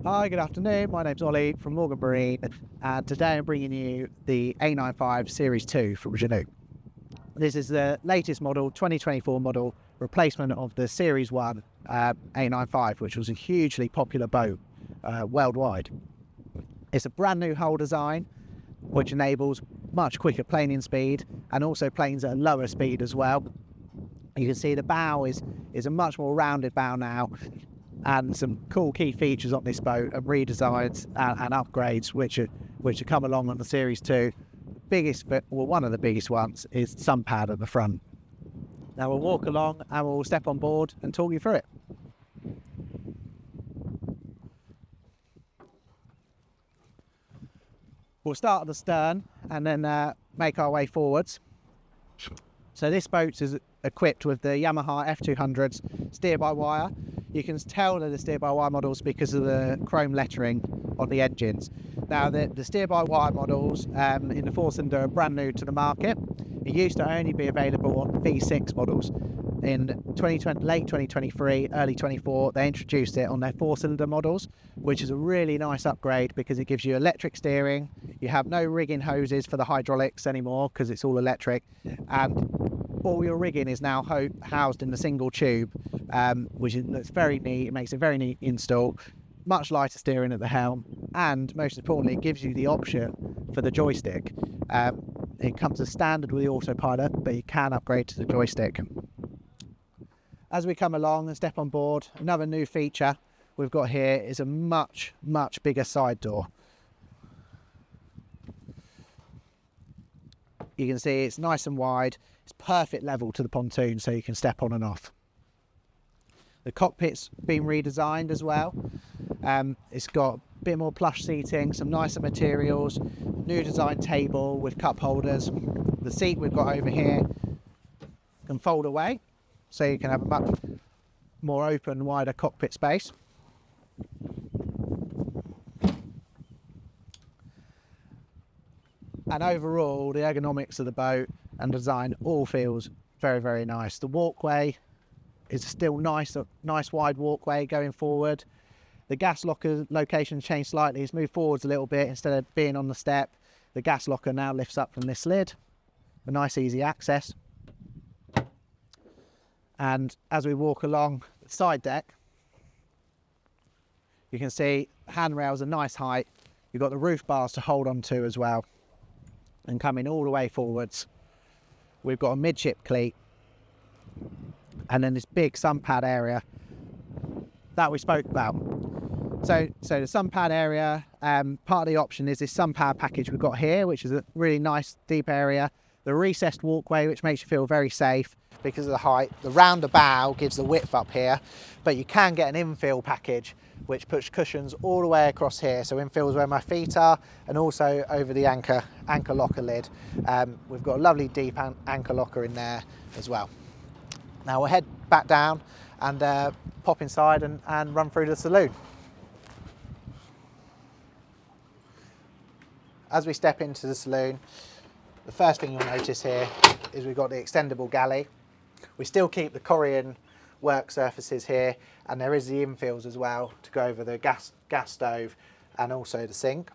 Hi, good afternoon. My name's Ollie from Morgan Marine, and today I'm bringing you the A95 Series 2 from Jeanneau. This is the latest model, 2024 model, replacement of the Series 1 A95, which was a hugely popular boat worldwide. It's a brand new hull design, which enables much quicker planing speed and also planes at a lower speed as well. You can see the bow is a much more rounded bow now, and some cool key features on this boat and redesigns and upgrades which are come along on the Series 2. One of the biggest ones is sunpad at the front. Now we'll walk along and we'll step on board and talk you through it. We'll start at the stern and then make our way forwards. So this boat is equipped with the Yamaha F200s Steer By Wire. You can tell they're the Steer By Wire models because of the chrome lettering on the engines. Now the Steer By Wire models in the 4-cylinder are brand new to the market. It used to only be available on V6 models. In late 2023, early 24, they introduced it on their 4-cylinder models, which is a really nice upgrade because it gives you electric steering. You have no rigging hoses for the hydraulics anymore because it's all electric, and all your rigging is now housed in a single tube, which looks very neat. It makes a very neat install, much lighter steering at the helm, and most importantly, it gives you the option for the joystick. It comes as standard with the autopilot, but you can upgrade to the joystick. As we come along and step on board, another new feature we've got here is a much bigger side door. You can see it's nice and wide. It's perfect level to the pontoon, so you can step on and off. The cockpit's been redesigned as well. It's got a bit more plush seating, some nicer materials, new design table with cup holders. The seat we've got over here can fold away, so you can have a much more open, wider cockpit space. And overall, the ergonomics of the boat and design all feels very nice. The walkway is still nice wide walkway going forward. The gas locker location changed slightly. It's moved forwards a little bit. Instead of being on the step, the gas locker now lifts up from this lid. A nice easy access. And as we walk along the side deck, you can see handrails are nice height. You've got the roof bars to hold on to as well. And coming all the way forwards, we've got a midship cleat, and then this big sunpad area that we spoke about. So the sunpad area, part of the option is this sunpad package we've got here, which is a really nice deep area. The recessed walkway, which makes you feel very safe because of the height. The rounder bow gives the width up here, but you can get an infill package which puts cushions all the way across here. So infill is where my feet are, and also over the anchor locker lid. We've got a lovely deep anchor locker in there as well. Now we'll head back down and pop inside and run through the saloon. As we step into the saloon, the first thing you'll notice here is we've got the extendable galley. We still keep the Korean work surfaces here, and there is the infills as well to go over the gas stove and also the sink.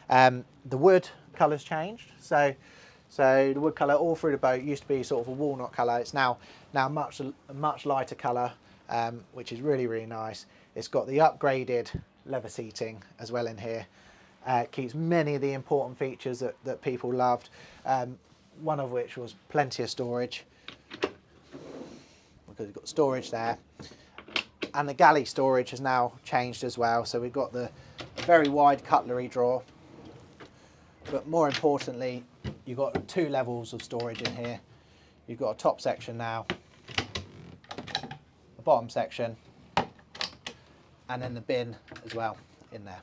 The wood colour's changed, so the wood colour all through the boat used to be sort of a walnut colour. It's now a much lighter colour, which is really nice. It's got the upgraded leather seating as well in here. Keeps many of the important features that people loved, one of which was plenty of storage, because you've got storage there. And the galley storage has now changed as well, so we've got the very wide cutlery drawer, but more importantly, you've got 2 levels of storage in here. You've got a top section now, a bottom section, and then the bin as well in there.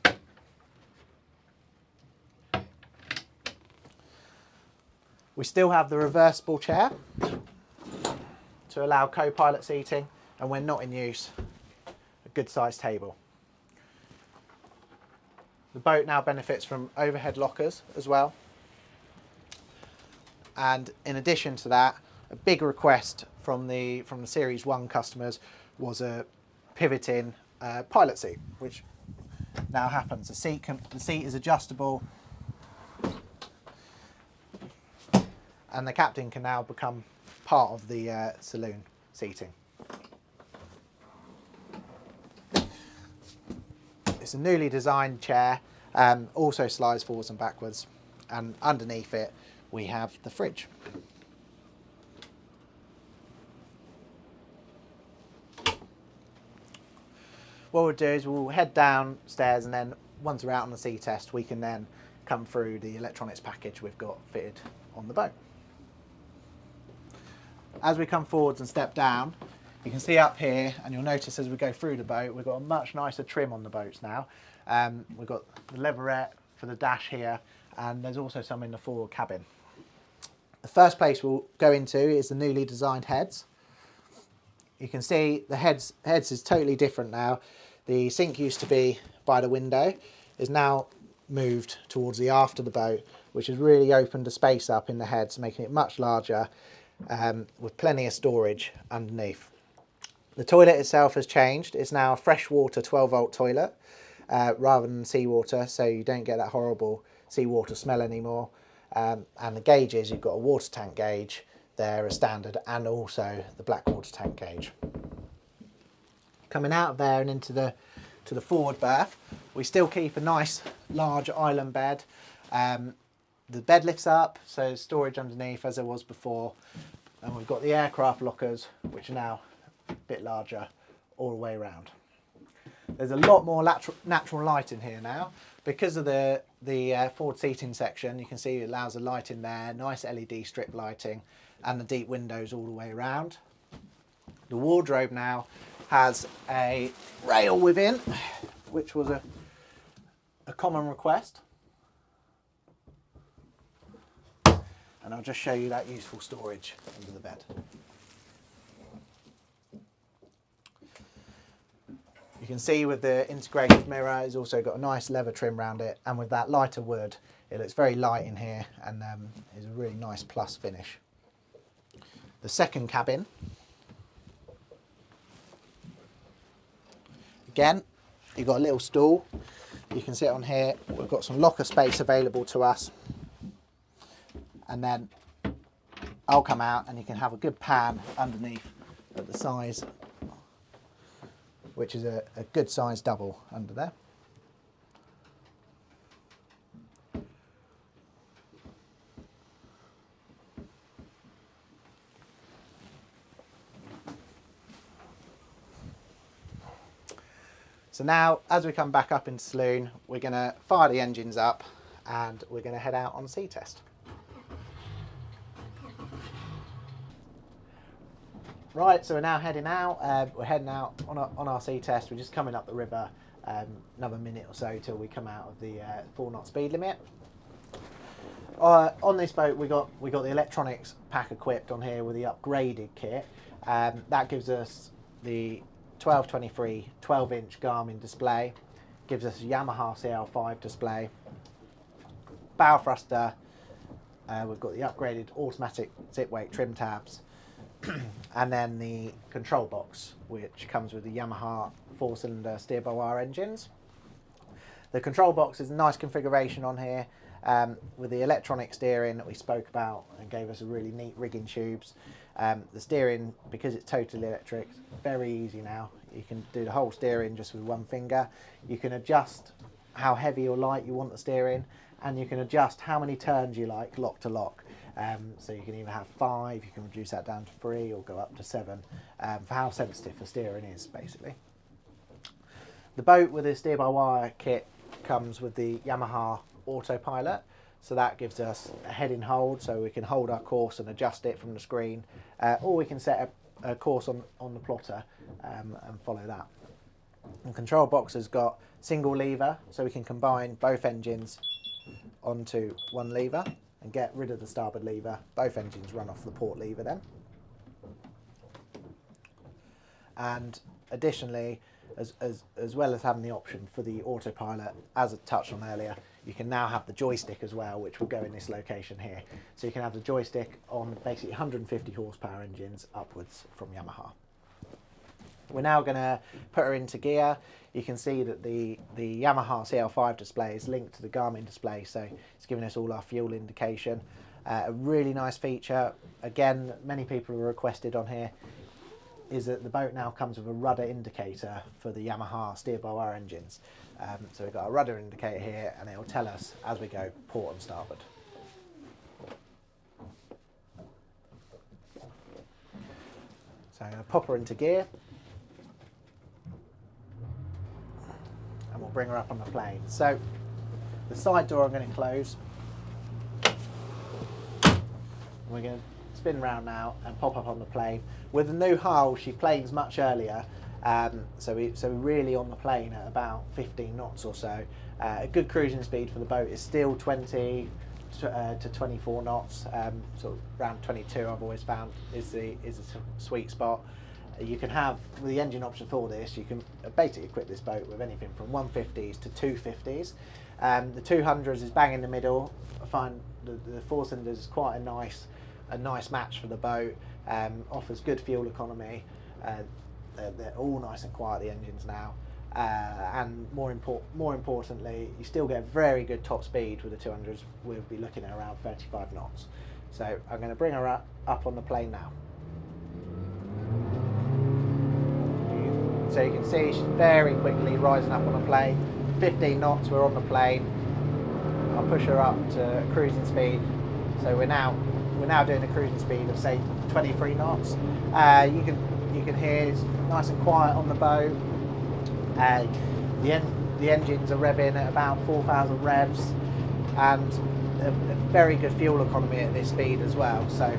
We still have the reversible chair to allow co-pilot seating, and when not in use, a good sized table. The boat now benefits from overhead lockers as well. And in addition to that, a big request from the Series 1 customers was a pivoting pilot seat, which now happens. The seat is adjustable, and the captain can now become part of the saloon seating. It's a newly designed chair, also slides forwards and backwards, and underneath it we have the fridge. What we'll do is we'll head downstairs, and then once we're out on the sea test we can then come through the electronics package we've got fitted on the boat. As we come forwards and step down, you can see up here, and you'll notice as we go through the boat, we've got a much nicer trim on the boats now. We've got the leverette for the dash here, and there's also some in the forward cabin. The first place we'll go into is the newly designed heads. You can see the heads is totally different now. The sink used to be by the window, is now moved towards the aft of the boat, which has really opened the space up in the heads, making it much larger, with plenty of storage underneath. The toilet itself has changed. It's now a freshwater 12-volt toilet rather than seawater, so you don't get that horrible seawater smell anymore. And the gauges, you've got a water tank gauge there as standard, and also the black water tank gauge. Coming out of there and into the forward berth, we still keep a nice large island bed. The bed lifts up, so storage underneath as there was before, and we've got the aircraft lockers, which are now a bit larger all the way around. There's a lot more natural light in here now because of the forward seating section. You can see it allows the light in there, nice LED strip lighting, and the deep windows all the way around. The wardrobe now has a rail within, which was a common request. And I'll just show you that useful storage under the bed. You can see with the integrated mirror, it's also got a nice leather trim around it, and with that lighter wood, it looks very light in here, and is a really nice plus finish. The second cabin, again, you've got a little stool. You can sit on here. We've got some locker space available to us, and then I'll come out and you can have a good pan underneath at the size, which is a good size double under there. So now, as we come back up into saloon, we're going to fire the engines up and we're going to head out on sea test. Right, so we're now heading out. We're heading out on our sea test. We're just coming up the river, another minute or so till we come out of the 4-knot speed limit. On this boat, we got the electronics pack equipped on here with the upgraded kit. That gives us the 1223 12-inch Garmin display, gives us a Yamaha CL5 display, bow thruster. We've got the upgraded automatic Zipwake trim tabs. And then the control box, which comes with the Yamaha 4-cylinder Steer By Wire engines. The control box is a nice configuration on here with the electronic steering that we spoke about and gave us a really neat rigging tubes. The steering, because it's totally electric, very easy now. You can do the whole steering just with one finger. You can adjust how heavy or light you want the steering, and you can adjust how many turns you like lock to lock. So you can either have 5, you can reduce that down to 3 or go up to 7 for how sensitive the steering is, basically. The boat with the Steer By Wire kit comes with the Yamaha autopilot, so that gives us a heading hold, so we can hold our course and adjust it from the screen, or we can set a course on the plotter and follow that. The control box has got single lever, so we can combine both engines onto one lever and get rid of the starboard lever. Both engines run off the port lever then. And additionally, as well as having the option for the autopilot, as I touched on earlier, you can now have the joystick as well, which will go in this location here. So you can have the joystick on basically 150 horsepower engines upwards from Yamaha. We're now going to put her into gear. You can see that the Yamaha CL5 display is linked to the Garmin display, so it's giving us all our fuel indication. A really nice feature, again, many people have requested on here, is that the boat now comes with a rudder indicator for the Yamaha Steer By Wire engines. So we've got a rudder indicator here, and it will tell us as we go port and starboard. So I'm going to pop her into gear, and we'll bring her up on the plane. So the side door I'm going to close. We're going to spin round now and pop up on the plane. With the new hull, she planes much earlier, so we're really on the plane at about 15 knots or so. A good cruising speed for the boat is still 20 to 24 knots, sort of around 22 I've always found is a sweet spot. You can have, with the engine option for this, you can basically equip this boat with anything from 150s to 250s. The 200s is bang in the middle. I find the 4 cylinders is quite a nice match for the boat. Offers good fuel economy. They're all nice and quiet, the engines now. And more importantly, you still get very good top speed with the 200s. We'll be looking at around 35 knots. So I'm going to bring her up on the plane now. So you can see she's very quickly rising up on the plane. 15 knots, we're on the plane. I'll push her up to cruising speed. So we're now doing a cruising speed of say 23 knots. You can hear it's nice and quiet on the boat. The engines are revving at about 4,000 revs, and a very good fuel economy at this speed as well. So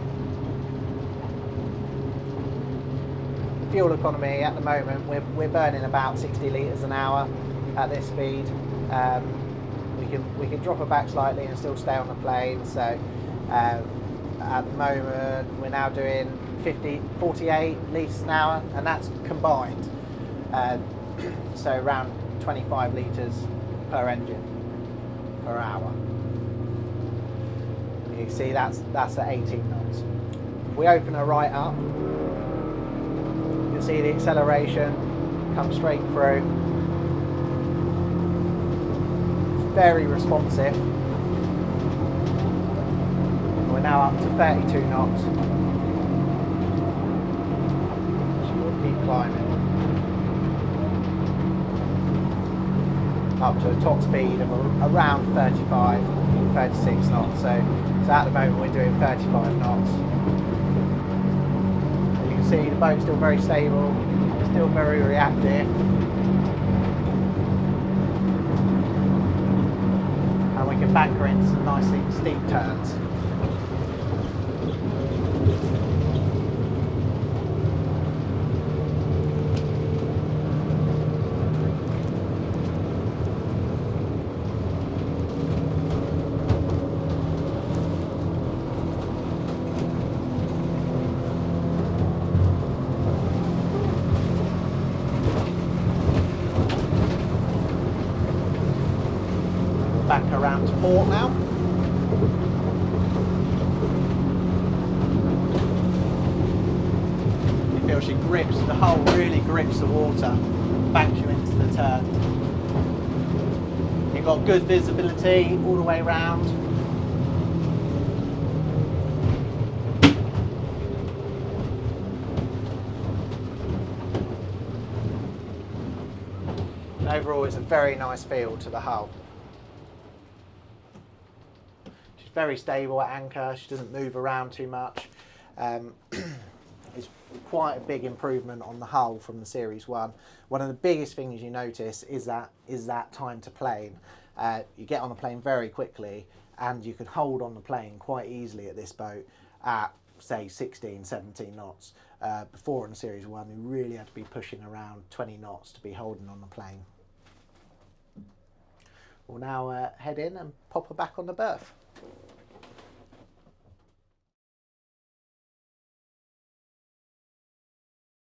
the fuel economy at the moment, we're burning about 60 litres an hour at this speed. We can drop it back slightly and still stay on the plane. So at the moment we're now doing 48 litres an hour, and that's combined. So around 25 litres per engine per hour. You can see that's at 18 knots. If we open her right up, you can see the acceleration come straight through. It's very responsive. We're now up to 32 knots. She will keep climbing up to a top speed of around 35, 36 knots. So at the moment we're doing 35 knots. As you can see, the boat's still very stable, still very reactive. And we can bank her into some nicely steep turns. Back around to port now. You feel she grips, the hull really grips the water, banks you into the turn. You've got good visibility all the way around. And overall it's a very nice feel to the hull. Very stable at anchor, she doesn't move around too much. It's quite a big improvement on the hull from the Series 1. One of the biggest things you notice is that time to plane. You get on the plane very quickly, and you can hold on the plane quite easily at this boat at say 16, 17 knots. Before in the Series 1 you really had to be pushing around 20 knots to be holding on the plane. We'll now head in and pop her back on the berth.